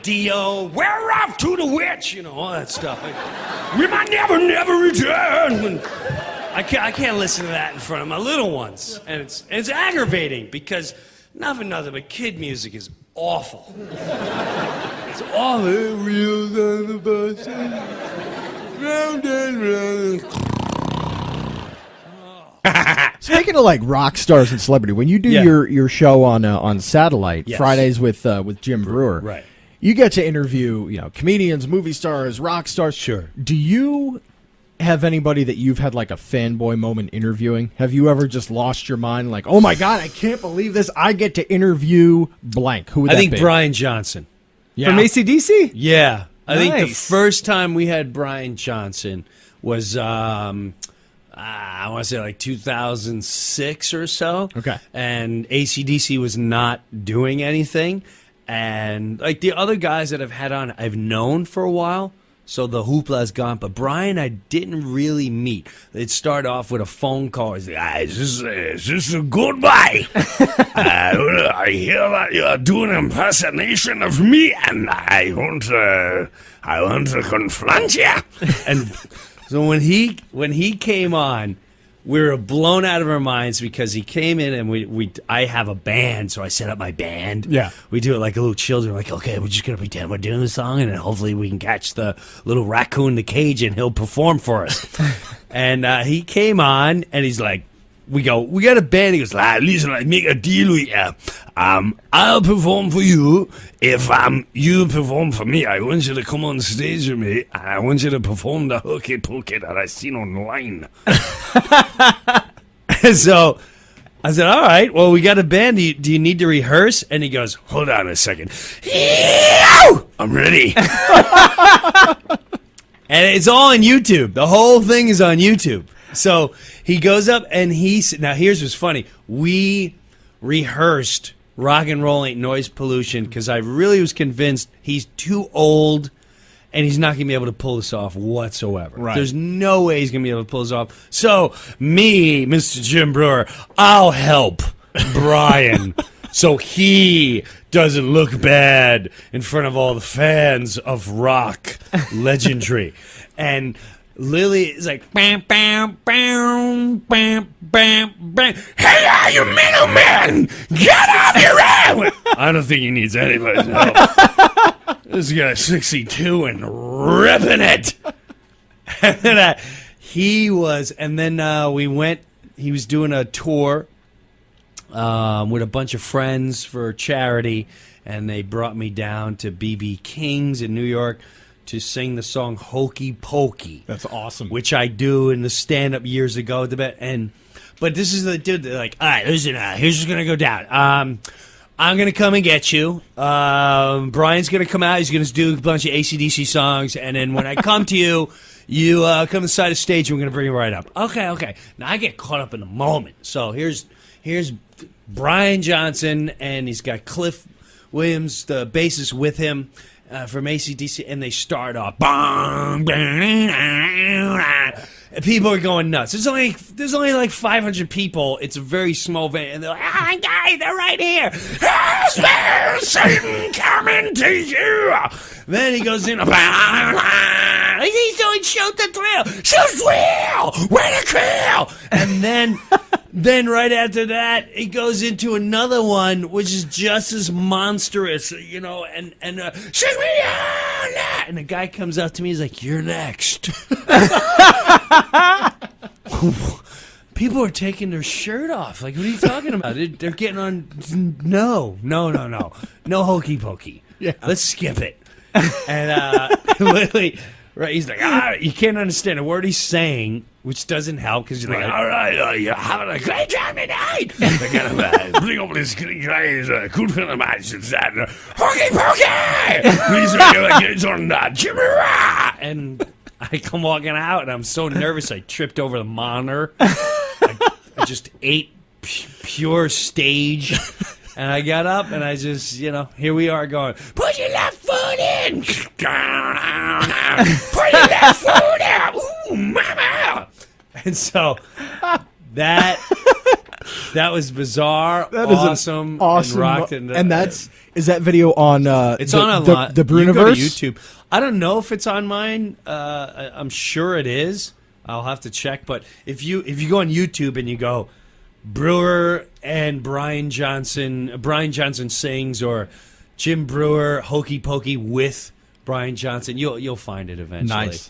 Dio, we're off to the witch, you know, all that stuff. We might never return. I can't listen to that in front of my little ones. And it's aggravating because nothing but kid music is awful. It's awful. Wheels on the bus, round and round. Speaking of like rock stars and celebrity, when you do your show on satellite Fridays with Jim Breuer, right? You get to interview comedians, movie stars, rock stars. Sure. Do you have anybody that you've had like a fanboy moment interviewing? Have you ever just lost your mind, like, oh my god, I can't believe this! I get to interview blank. Who would that be? I think Brian Johnson from AC/DC. Yeah, I think the Nice. first time we had Brian Johnson was. I want to say like 2006 or so. Okay. And AC/DC was not doing anything. And like the other guys that I've had on, I've known for a while. So the hoopla's gone. But Brian, I didn't really meet. It'd start off with a phone call. He's like, is this a goodbye? I hear that you're doing an impersonation of me, and I want to confront you. And so when he came on, we were blown out of our minds because he came in and I have a band, so I set up my band. Yeah. We do it like a little children, like, okay, we're just going to pretend we're doing the song, and then hopefully we can catch the little raccoon in the cage and he'll perform for us. And he came on and he's like, we got a band. He goes, listen, I make a deal with you. I'll perform for you if you perform for me. I want you to come on stage with me, and I want you to perform the Hokey Pokey that I seen online. And so I said, all right, well, we got a band. Do you need to rehearse? And he goes, hold on a second. I'm ready. And it's all on YouTube. The whole thing is on YouTube. So he goes up and now here's what's funny. We rehearsed Rock and Roll Ain't Noise Pollution because I really was convinced he's too old and he's not going to be able to pull this off whatsoever. Right. There's no way he's going to be able to pull this off. So me, Mr. Jim Breuer, I'll help Brian so he doesn't look bad in front of all the fans of rock legendary. And Lily is like, bam, bam, bam, bam, bam, bam. Hey, you middleman! Get off your ass! I don't think he needs anybody's help. This guy's 62 and ripping it. And then he was doing a tour with a bunch of friends for charity, and they brought me down to B.B. King's in New York to sing the song Hokey Pokey. That's awesome. Which I do in the stand-up years ago. But this is the dude, they're like, all right, listen, here's what's going to go down. I'm going to come and get you. Brian's going to come out. He's going to do a bunch of AC/DC songs. And then when I come to you, you come to the side of the stage, and we're going to bring you right up. Okay. Now, I get caught up in the moment. So here's Brian Johnson, and he's got Cliff Williams, the bassist, with him. From AC/DC, and they start off. And people are going nuts. There's only like 500 people. It's a very small venue, and they're like, "Ah, guys, they're right here. Satan coming to you." Then he goes in. He's doing shoot the thrill, where to kill, and then right after that, he goes into another one, which is just as monstrous, and shake me on! And the guy comes up to me, he's like, "You're next." People are taking their shirt off. Like, what are you talking about? They're getting on. No Hokey Pokey. Yeah, let's skip it. And literally. Right, he's like, you can't understand a word he's saying, which doesn't help because you're like, all right, you're having a great time tonight. They're gonna bring up this guys, good for the match, Hokey Pokey. Please get on Jimmy Ra. And I come walking out, and I'm so nervous, I tripped over the monitor. I just ate pure stage. And I got up, and I just, here we are going, put your left foot in. Put your left foot out. Ooh, mama. And so that That was bizarre, That is an awesome, awesome, and rocked it. and is that video on? It's on online. The Breuerverse? You go to YouTube. I don't know if it's on mine. I'm sure it is. I'll have to check. But if you go on YouTube and you go Breuer and Brian Johnson sings, or Jim Breuer Hokey Pokey with Brian Johnson, you'll find it eventually. Nice.